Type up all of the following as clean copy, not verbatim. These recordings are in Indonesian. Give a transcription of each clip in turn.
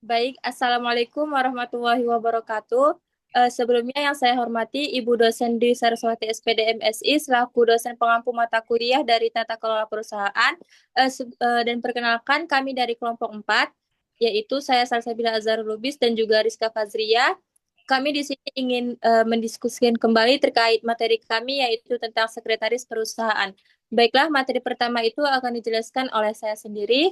Baik, Assalamualaikum warahmatullahi wabarakatuh. Sebelumnya yang saya hormati Ibu dosen Dwi Saraswati SPD MSI selaku dosen pengampu mata kuliah dari Tata Kelola Perusahaan. Dan perkenalkan kami dari kelompok 4, yaitu saya Salsabila Azharul Lubis dan juga Rizka Fazria. Kami di sini ingin mendiskusikan kembali terkait materi kami yaitu tentang sekretaris perusahaan. Baiklah, materi pertama itu akan dijelaskan oleh saya sendiri.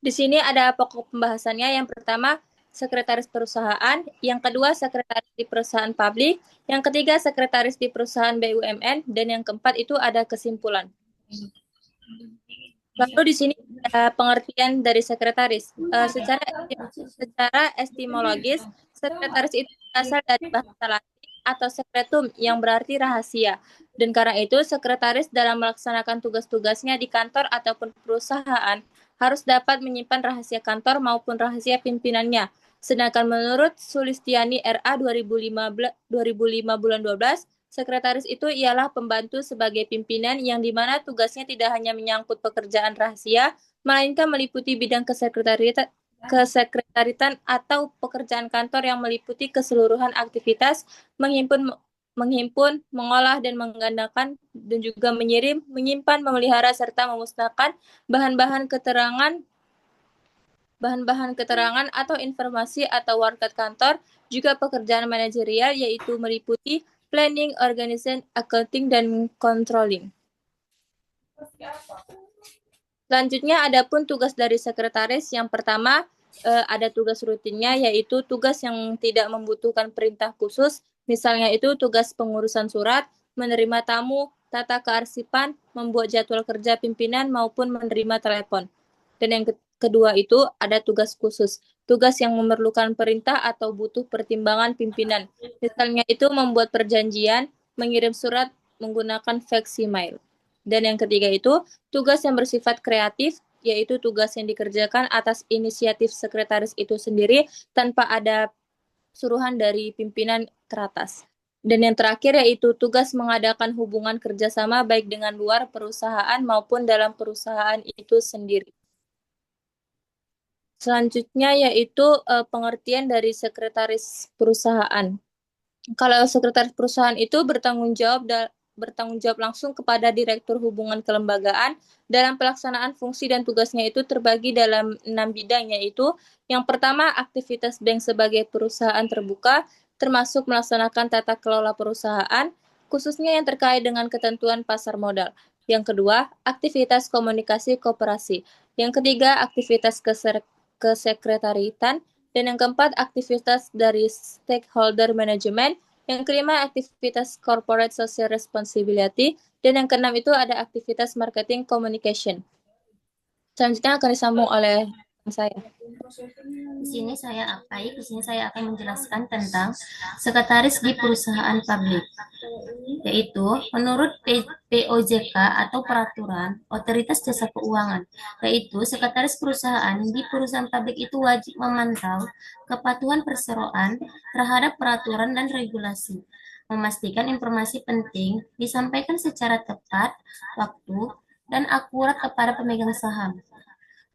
Di sini ada pokok pembahasannya. Yang pertama, sekretaris perusahaan. Yang kedua, sekretaris di perusahaan publik. Yang ketiga, sekretaris di perusahaan BUMN. Dan yang keempat itu ada kesimpulan. Lalu di sini ada pengertian dari sekretaris. Secara etimologis, sekretaris itu berasal dari bahasa Latin atau sekretum yang berarti rahasia. Dan karena itu, sekretaris dalam melaksanakan tugas-tugasnya di kantor ataupun perusahaan harus dapat menyimpan rahasia kantor maupun rahasia pimpinannya. Sedangkan menurut Sulistiani RA 2005 bulan 12, sekretaris itu ialah pembantu sebagai pimpinan yang dimana tugasnya tidak hanya menyangkut pekerjaan rahasia, melainkan meliputi bidang kesekretaritan atau pekerjaan kantor yang meliputi keseluruhan aktivitas menghimpun, mengolah dan menggandakan dan juga menyirim, menyimpan, memelihara serta memusnahkan bahan-bahan keterangan atau informasi atau warkat kantor, juga pekerjaan manajerial yaitu meliputi planning, organization, accounting, dan controlling. Selanjutnya ada pun tugas dari sekretaris. Yang pertama, ada tugas rutinnya, yaitu tugas yang tidak membutuhkan perintah khusus. Misalnya itu tugas pengurusan surat, menerima tamu, tata kearsipan, membuat jadwal kerja pimpinan, maupun menerima telepon. Dan yang kedua itu ada tugas khusus. Tugas yang memerlukan perintah atau butuh pertimbangan pimpinan. Misalnya itu membuat perjanjian, mengirim surat menggunakan fax email. Dan yang ketiga itu tugas yang bersifat kreatif, yaitu tugas yang dikerjakan atas inisiatif sekretaris itu sendiri tanpa ada suruhan dari pimpinan teratas. Dan yang terakhir yaitu tugas mengadakan hubungan kerjasama baik dengan luar perusahaan maupun dalam perusahaan itu sendiri. Selanjutnya yaitu pengertian dari sekretaris perusahaan. Kalau sekretaris perusahaan itu bertanggung jawab langsung kepada Direktur Hubungan Kelembagaan dalam pelaksanaan fungsi dan tugasnya itu terbagi dalam 6 bidang, yaitu yang pertama aktivitas bank sebagai perusahaan terbuka, termasuk melaksanakan tata kelola perusahaan, khususnya yang terkait dengan ketentuan pasar modal. Yang kedua, aktivitas komunikasi koperasi. Yang ketiga, aktivitas kesekretariatan. Dan yang keempat, aktivitas dari stakeholder management. Yang kelima, aktivitas corporate social responsibility. Dan yang keenam itu ada aktivitas marketing communication. Selanjutnya akan disambung oleh saya. Di sini saya akan menjelaskan tentang sekretaris di perusahaan publik, yaitu menurut POJK atau peraturan Otoritas Jasa Keuangan, yaitu sekretaris perusahaan di perusahaan publik itu wajib memantau kepatuhan perseroan terhadap peraturan dan regulasi, memastikan informasi penting disampaikan secara tepat, waktu, dan akurat kepada pemegang saham,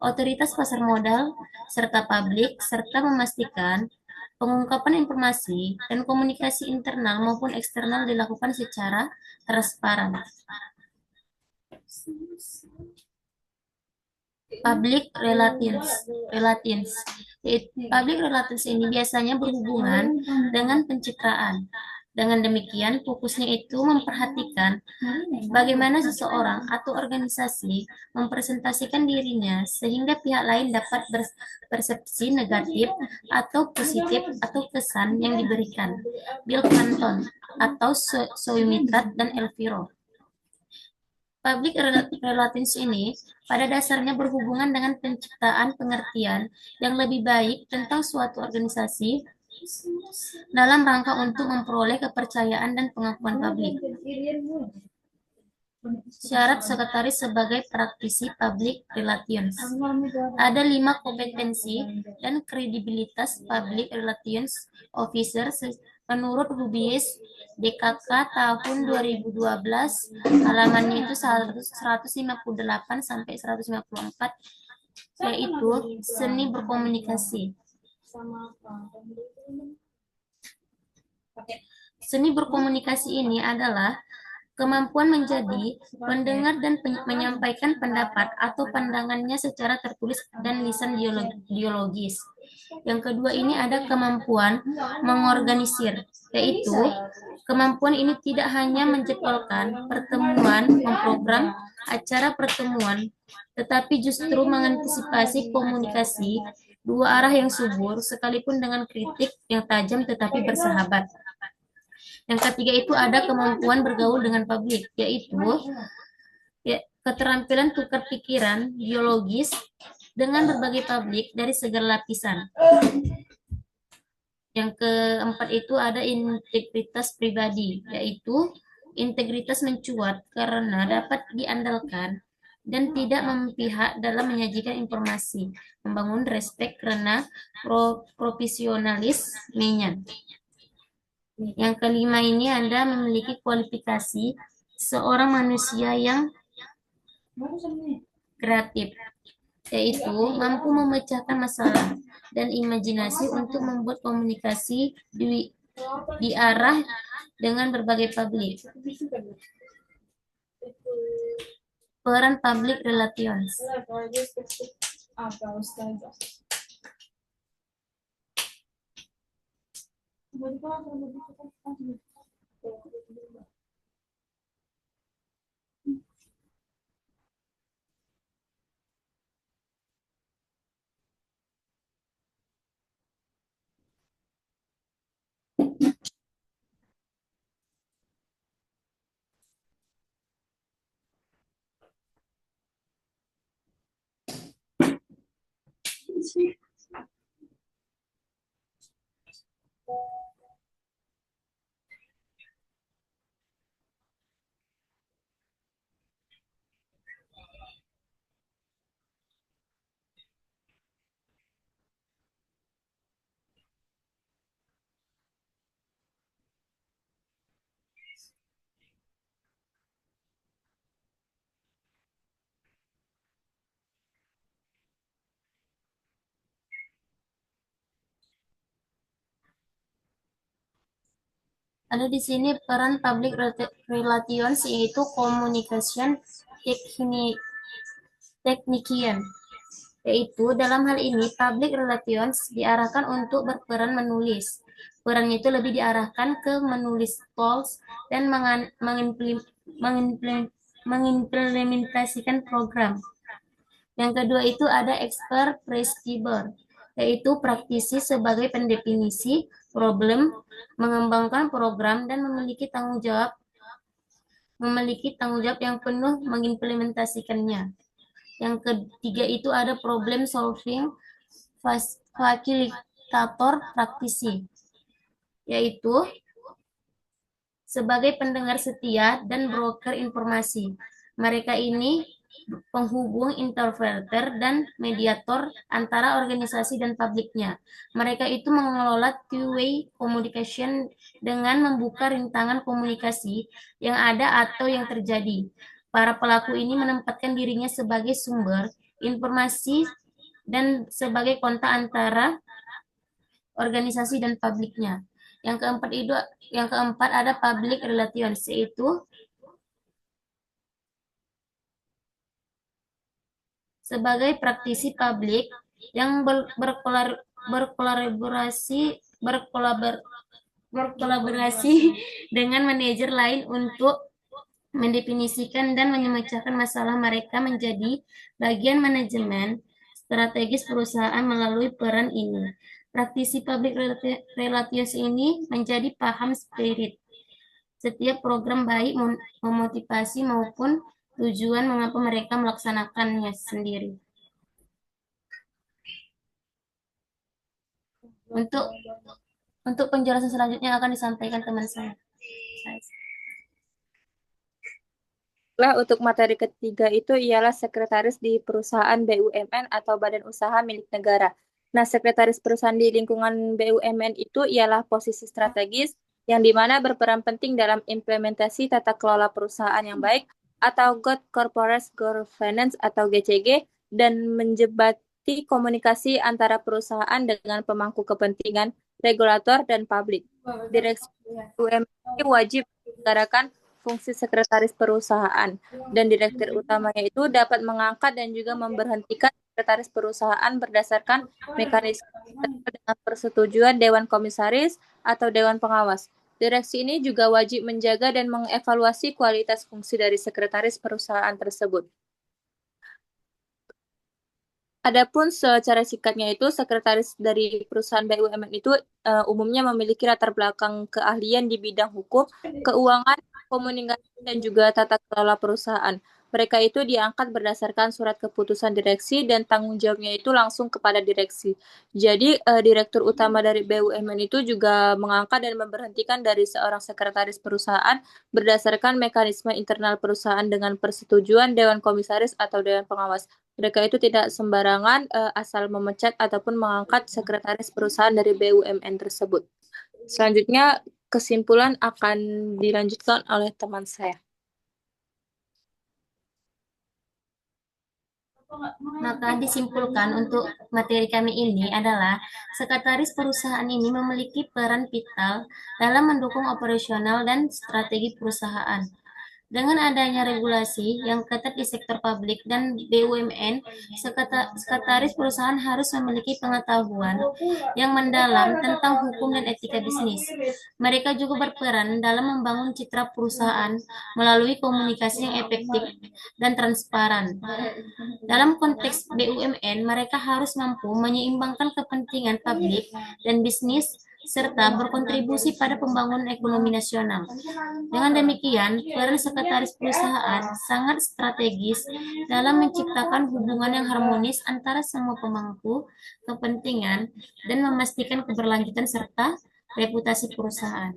otoritas pasar modal, serta publik, serta memastikan pengungkapan informasi dan komunikasi internal maupun eksternal dilakukan secara transparan. Public relations. Public relations ini biasanya berhubungan dengan pencitraan. Dengan demikian, fokusnya itu memperhatikan bagaimana seseorang atau organisasi mempresentasikan dirinya sehingga pihak lain dapat berpersepsi negatif atau positif atau kesan yang diberikan. Bill Clinton atau Soimitrat dan Elviro. Public relations ini pada dasarnya berhubungan dengan penciptaan pengertian yang lebih baik tentang suatu organisasi dalam rangka untuk memperoleh kepercayaan dan pengakuan publik. Syarat sekretaris sebagai praktisi public relations. Ada 5 kompetensi dan kredibilitas public relations officer menurut Hubis DKK tahun 2012, halamannya itu 158 sampai 154, yaitu seni berkomunikasi. Seni berkomunikasi ini adalah kemampuan menjadi pendengar dan menyampaikan pendapat atau pandangannya secara tertulis dan lisan dialogis. Yang kedua ini ada kemampuan mengorganisir, yaitu kemampuan ini tidak hanya menjadwalkan pertemuan, memprogram acara pertemuan, tetapi justru mengantisipasi komunikasi dua arah yang subur sekalipun dengan kritik yang tajam tetapi bersahabat. Yang ketiga itu ada kemampuan bergaul dengan publik, yaitu keterampilan tukar pikiran biologis dengan berbagai publik dari segala lapisan. Yang keempat itu ada integritas pribadi, yaitu integritas mencuat karena dapat diandalkan dan tidak memihak dalam menyajikan informasi, membangun respek karena profesionalismenya. Yang kelima ini Anda memiliki kualifikasi seorang manusia yang kreatif, yaitu mampu memecahkan masalah dan imajinasi untuk membuat komunikasi diarah dengan berbagai publik. Peran public relations. Ada di sini peran public relations, yaitu communication technician, yaitu dalam hal ini public relations diarahkan untuk berperan menulis. Perannya itu lebih diarahkan ke menulis goals dan mengimplementasikan program. Yang kedua itu ada expert prescriber, yaitu praktisi sebagai pendefinisi problem, mengembangkan program, dan memiliki tanggung jawab yang penuh mengimplementasikannya. Yang ketiga itu ada problem solving facilitator praktisi, yaitu sebagai pendengar setia dan broker informasi. Mereka ini penghubung, interpreter, dan mediator antara organisasi dan publiknya. Mereka itu mengelola two-way communication dengan membuka rintangan komunikasi yang ada atau yang terjadi. Para pelaku ini menempatkan dirinya sebagai sumber informasi dan sebagai kontak antara organisasi dan publiknya. Yang keempat ada public relations, yaitu sebagai praktisi publik yang berkolaborasi dengan manajer lain untuk mendefinisikan dan memecahkan masalah mereka menjadi bagian manajemen strategis perusahaan melalui peran ini. Praktisi public relations ini menjadi paham spirit setiap program, baik memotivasi maupun tujuan mengapa mereka melaksanakannya sendiri. Untuk penjelasan selanjutnya akan disampaikan teman saya. Lah untuk materi ketiga itu ialah sekretaris di perusahaan BUMN atau badan usaha milik negara. Nah, sekretaris perusahaan di lingkungan BUMN itu ialah posisi strategis yang dimana berperan penting dalam implementasi tata kelola perusahaan yang baik atau Good Corporate Governance atau GCG dan menjebati komunikasi antara perusahaan dengan pemangku kepentingan, regulator, dan publik. Direksi BUMN wajib menyelenggarakan fungsi sekretaris perusahaan dan direktur utamanya itu dapat mengangkat dan juga memberhentikan sekretaris perusahaan berdasarkan mekanisme dengan persetujuan Dewan Komisaris atau Dewan Pengawas. Direksi ini juga wajib menjaga dan mengevaluasi kualitas fungsi dari sekretaris perusahaan tersebut. Adapun secara singkatnya itu, sekretaris dari perusahaan BUMN itu umumnya memiliki latar belakang keahlian di bidang hukum, keuangan, komunikasi, dan juga tata kelola perusahaan. Mereka itu diangkat berdasarkan surat keputusan direksi dan tanggung jawabnya itu langsung kepada direksi. Jadi, direktur utama dari BUMN itu juga mengangkat dan memberhentikan dari seorang sekretaris perusahaan berdasarkan mekanisme internal perusahaan dengan persetujuan Dewan Komisaris atau Dewan Pengawas. Mereka itu tidak sembarangan asal memecat ataupun mengangkat sekretaris perusahaan dari BUMN tersebut. Selanjutnya, kesimpulan akan dilanjutkan oleh teman saya. Maka disimpulkan untuk materi kami ini adalah sekretaris perusahaan ini memiliki peran vital dalam mendukung operasional dan strategi perusahaan. Dengan adanya regulasi yang ketat di sektor publik dan BUMN, sekretaris perusahaan harus memiliki pengetahuan yang mendalam tentang hukum dan etika bisnis. Mereka juga berperan dalam membangun citra perusahaan melalui komunikasi yang efektif dan transparan. Dalam konteks BUMN, mereka harus mampu menyeimbangkan kepentingan publik dan bisnis serta berkontribusi pada pembangunan ekonomi nasional. Dengan demikian, peran sekretaris perusahaan sangat strategis dalam menciptakan hubungan yang harmonis antara semua pemangku kepentingan dan memastikan keberlanjutan serta reputasi perusahaan.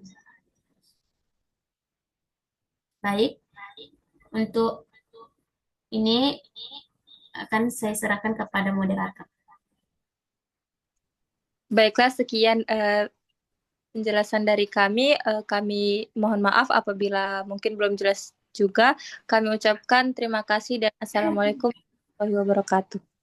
Baik, untuk ini akan saya serahkan kepada moderator. Baiklah, sekian penjelasan dari kami. Kami mohon maaf apabila mungkin belum jelas juga. Kami ucapkan terima kasih dan Assalamualaikum warahmatullahi wabarakatuh.